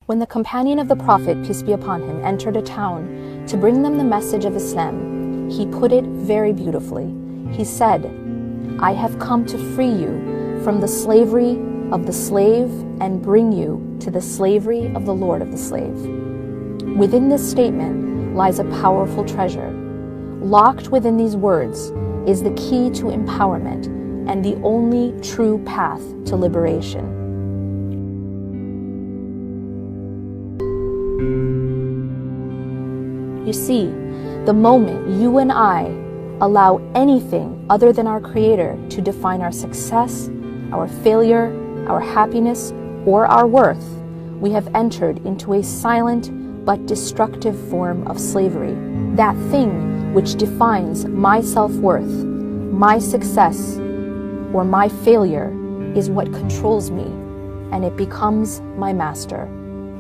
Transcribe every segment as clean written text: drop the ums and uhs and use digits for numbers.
When the companion of the Prophet, peace be upon him, entered a town to bring them the message of Islam, he put it very beautifully. He said, "I have come to free you from the slavery of the slave and bring you to the slavery of the Lord of the slave." Within this statement lies a powerful treasure. Locked within these words is the key to empowerment and the only true path to liberation. You see, the moment you and I allow anything other than our Creator to define our success, our failure, our happiness, or our worth, we have entered into a silent but destructive form of slavery. That thing which defines my self-worth, my success, or my failure is what controls me, and it becomes my master.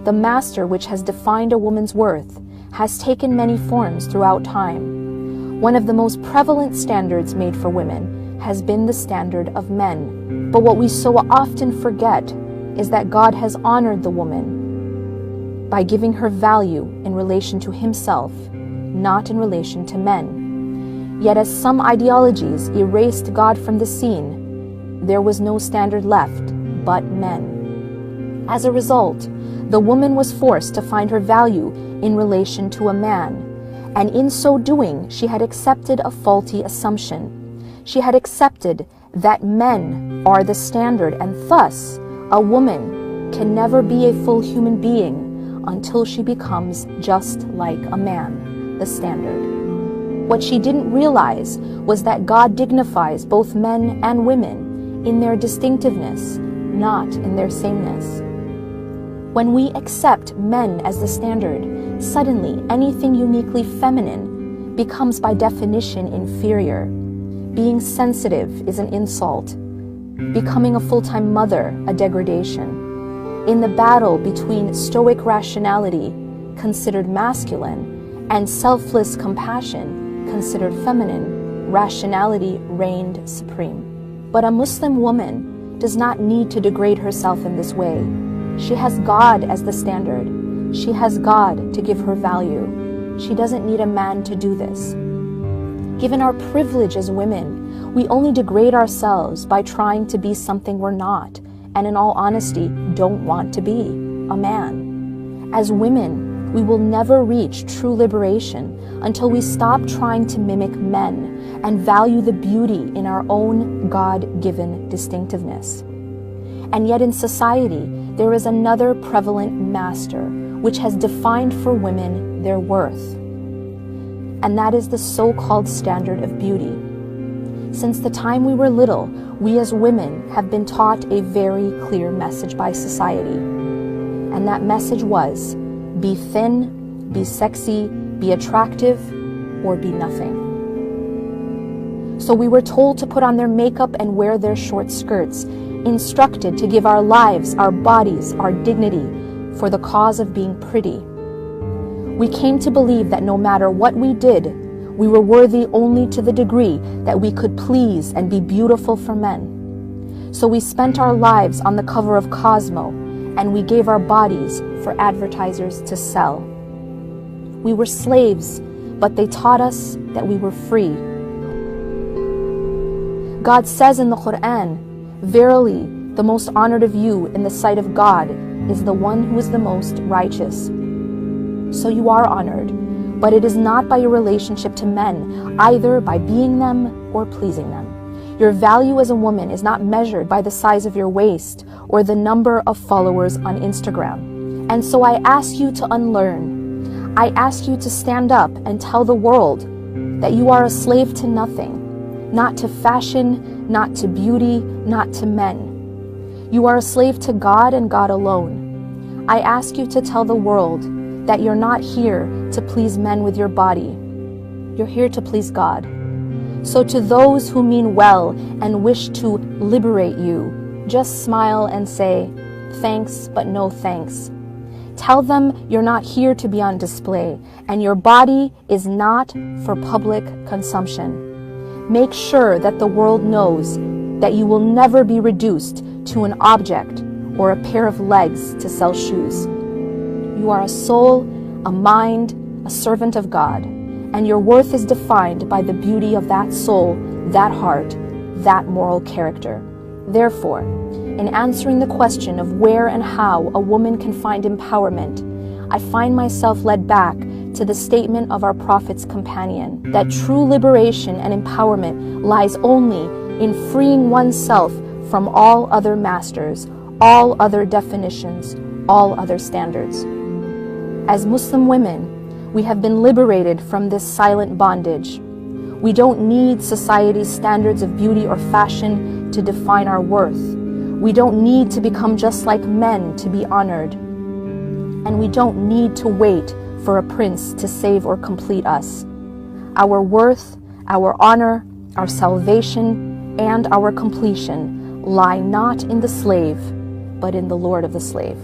The master which has defined a woman's worth has taken many forms throughout time. One of the most prevalent standards made for women has been the standard of men. But what we so often forget is that God has honored the woman by giving her value in relation to himself, not in relation to men. Yet as some ideologies erased God from the scene, there was no standard left but men. As a result, the woman was forced to find her value in relation to a man, and in so doing, she had accepted a faulty assumption. She had accepted that men are the standard, and thus a woman can never be a full human being until she becomes just like a man, the standard. What she didn't realize was that God dignifies both men and women in their distinctiveness, not in their sameness. When we accept men as the standard, suddenly anything uniquely feminine becomes by definition inferior. Being sensitive is an insult. Becoming a full-time mother, a degradation. In the battle between stoic rationality, considered masculine, and selfless compassion, considered feminine, rationality reigned supreme. But a Muslim woman does not need to degrade herself in this way. She has God as the standard. She has God to give her value. She doesn't need a man to do this. Given our privilege as women, we only degrade ourselves by trying to be something we're not, and in all honesty, don't want to be, a man. As women, we will never reach true liberation until we stop trying to mimic men and value the beauty in our own God-given distinctiveness. And yet in society, there is another prevalent master which has defined for women their worth. And that is the so-called standard of beauty. Since the time we were little, we as women have been taught a very clear message by society. And that message was, be thin, be sexy, be attractive, or be nothing. So we were told to put on their makeup and wear their short skirts, instructed to give our lives, our bodies, our dignity for the cause of being pretty. We came to believe that no matter what we did, we were worthy only to the degree that we could please and be beautiful for men. So we spent our lives on the cover of Cosmo, and we gave our bodies for advertisers to sell. We were slaves, but they taught us that we were free. God says in the Quran, "Verily, the most honored of you in the sight of God is the one who is the most righteous." So you are honored, but it is not by your relationship to men, either by being them or pleasing them. Your value as a woman is not measured by the size of your waist or the number of followers on Instagram. And so I ask you to unlearn. I ask you to stand up and tell the world that you are a slave to nothing, not to fashion, not to beauty, not to men. You are a slave to God and God alone. I ask you to tell the world that you're not here to please men with your body. You're here to please God. So to those who mean well and wish to liberate you, just smile and say, "Thanks, but no thanks." Tell them you're not here to be on display, and your body is not for public consumption. Make sure that the world knows that you will never be reduced to an object or a pair of legs to sell shoes. You are a soul, a mind, a servant of God, and your worth is defined by the beauty of that soul, that heart, that moral character. Therefore, in answering the question of where and how a woman can find empowerment, I find myself led back to the statement of our prophet's companion, that true liberation and empowerment lies only in freeing oneself from all other masters, all other definitions, all other standards. As Muslim women, we have been liberated from this silent bondage. We don't need society's standards of beauty or fashion to define our worth. We don't need to become just like men to be honored. And we don't need to wait for a prince to save or complete us. Our worth, our honor, our salvation, and our completion lie not in the slave, but in the Lord of the slave.